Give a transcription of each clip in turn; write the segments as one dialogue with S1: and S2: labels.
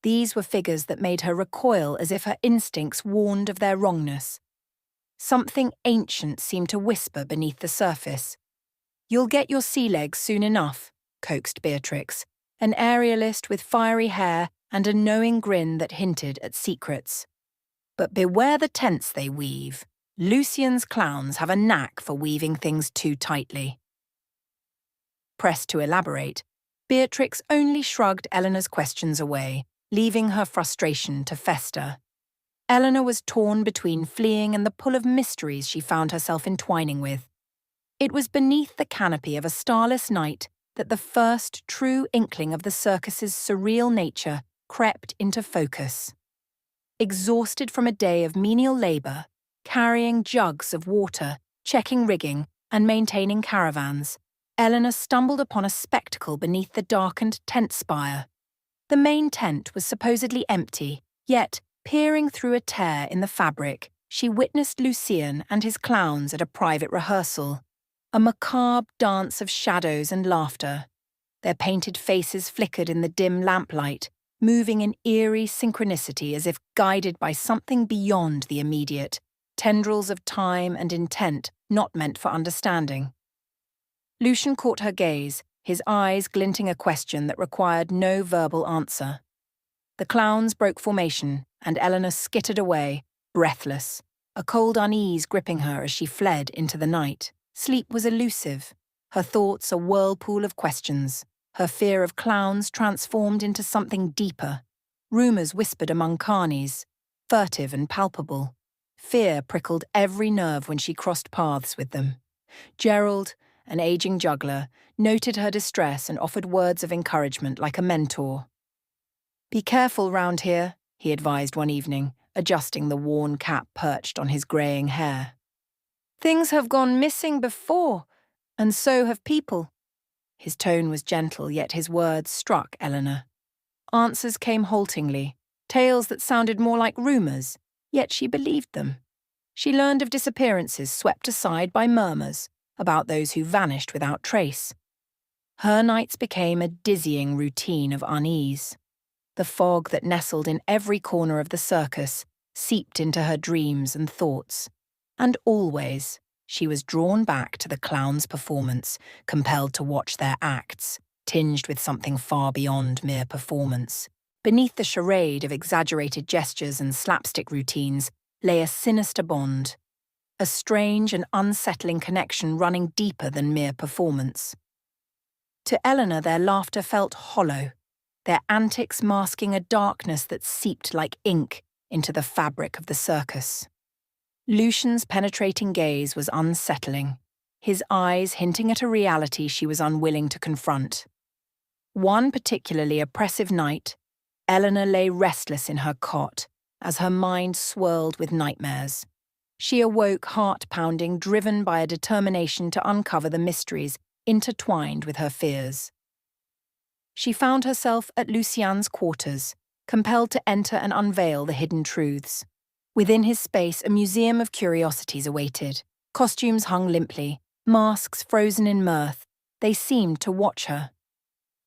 S1: These were figures that made her recoil as if her instincts warned of their wrongness. Something ancient seemed to whisper beneath the surface. "You'll get your sea legs soon enough," coaxed Beatrix, an aerialist with fiery hair and a knowing grin that hinted at secrets. "But beware the tents they weave. Lucian's clowns have a knack for weaving things too tightly." Pressed to elaborate, Beatrix only shrugged Eleanor's questions away, leaving her frustration to fester. Eleanor was torn between fleeing and the pull of mysteries she found herself entwining with. It was beneath the canopy of a starless night that the first true inkling of the circus's surreal nature crept into focus. Exhausted from a day of menial labour, carrying jugs of water, checking rigging, and maintaining caravans, Eleanor stumbled upon a spectacle beneath the darkened tent spire. The main tent was supposedly empty, yet, peering through a tear in the fabric, she witnessed Lucian and his clowns at a private rehearsal, a macabre dance of shadows and laughter. Their painted faces flickered in the dim lamplight, moving in eerie synchronicity as if guided by something beyond the immediate, tendrils of time and intent not meant for understanding. Lucian caught her gaze, his eyes glinting a question that required no verbal answer. The clowns broke formation, and Eleanor skittered away, breathless, a cold unease gripping her as she fled into the night. Sleep was elusive, her thoughts a whirlpool of questions, her fear of clowns transformed into something deeper. Rumours whispered among carnies, furtive and palpable. Fear prickled every nerve when she crossed paths with them. Gerald, an aging juggler, noted her distress and offered words of encouragement like a mentor. "Be careful round here," he advised one evening, adjusting the worn cap perched on his greying hair. "Things have gone missing before, and so have people." His tone was gentle, yet his words struck Eleanor. Answers came haltingly, tales that sounded more like rumours, yet she believed them. She learned of disappearances swept aside by murmurs about those who vanished without trace. Her nights became a dizzying routine of unease. The fog that nestled in every corner of the circus seeped into her dreams and thoughts. And always, she was drawn back to the clown's performance, compelled to watch their acts, tinged with something far beyond mere performance. Beneath the charade of exaggerated gestures and slapstick routines lay a sinister bond, a strange and unsettling connection running deeper than mere performance. To Eleanor, their laughter felt hollow, their antics masking a darkness that seeped like ink into the fabric of the circus. Lucian's penetrating gaze was unsettling, his eyes hinting at a reality she was unwilling to confront. One particularly oppressive night, Eleanor lay restless in her cot as her mind swirled with nightmares. She awoke heart-pounding, driven by a determination to uncover the mysteries intertwined with her fears. She found herself at Lucian's quarters, compelled to enter and unveil the hidden truths. Within his space, a museum of curiosities awaited. Costumes hung limply, masks frozen in mirth. They seemed to watch her.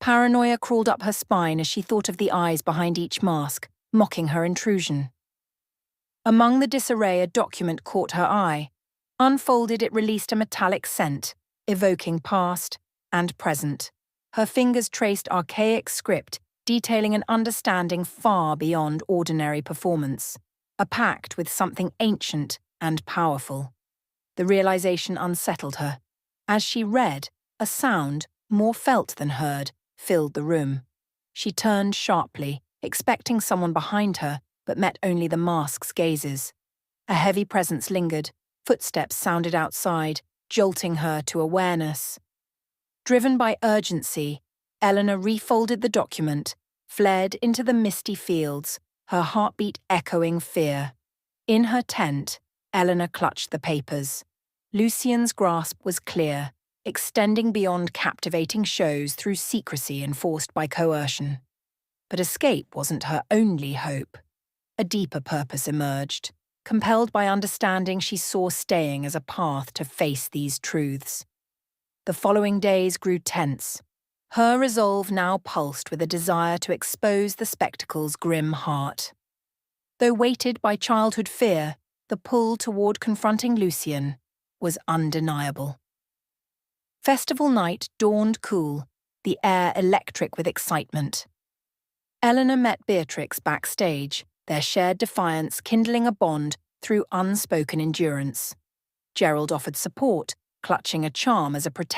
S1: Paranoia crawled up her spine as she thought of the eyes behind each mask, mocking her intrusion. Among the disarray, a document caught her eye. Unfolded, it released a metallic scent, evoking past and present. Her fingers traced archaic script, detailing an understanding far beyond ordinary performance. A pact with something ancient and powerful. The realization unsettled her. As she read, a sound, more felt than heard, filled the room. She turned sharply, expecting someone behind her, but met only the mask's gazes. A heavy presence lingered, footsteps sounded outside, jolting her to awareness. Driven by urgency, Eleanor refolded the document, fled into the misty fields, her heartbeat echoing fear. In her tent, Eleanor clutched the papers. Lucian's grasp was clear, extending beyond captivating shows through secrecy enforced by coercion. But escape wasn't her only hope. A deeper purpose emerged. Compelled by understanding, she saw staying as a path to face these truths. The following days grew tense. Her resolve now pulsed with a desire to expose the spectacle's grim heart. Though weighted by childhood fear, the pull toward confronting Lucien was undeniable. Festival night dawned cool, the air electric with excitement. Eleanor met Beatrix backstage, their shared defiance kindling a bond through unspoken endurance. Gerald offered support, clutching a charm as a protector.